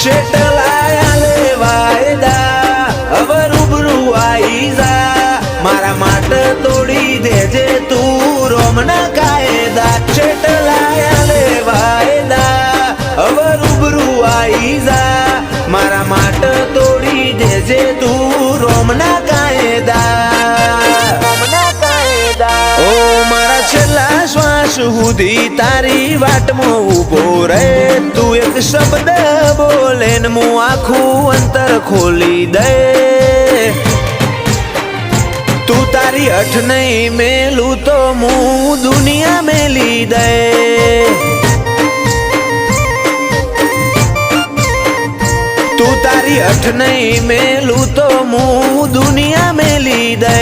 શેટલાયા લે વાયદા હવે રૂબરૂ આઈ જા મારા માટે તોડી દેજે તું રોમના કાયદા શેટલાયા લે વાયદા હવે રૂબરૂ આઈ જા મારા માટે તોડી દેજે તું રોમના કાયદા ઓ મારા છેલ્લા શ્વાસ સુધી તારી વાટમાં ઊભો રહે તું એક શબ્દ બોલે ને હું આખું અંતર ખોલી દે તું તારી અઠ નહીં મેલું તો હું દુનિયા મેલી દે તું તારી અઠ નહીં મેલું તો હું દુનિયા મેલી દે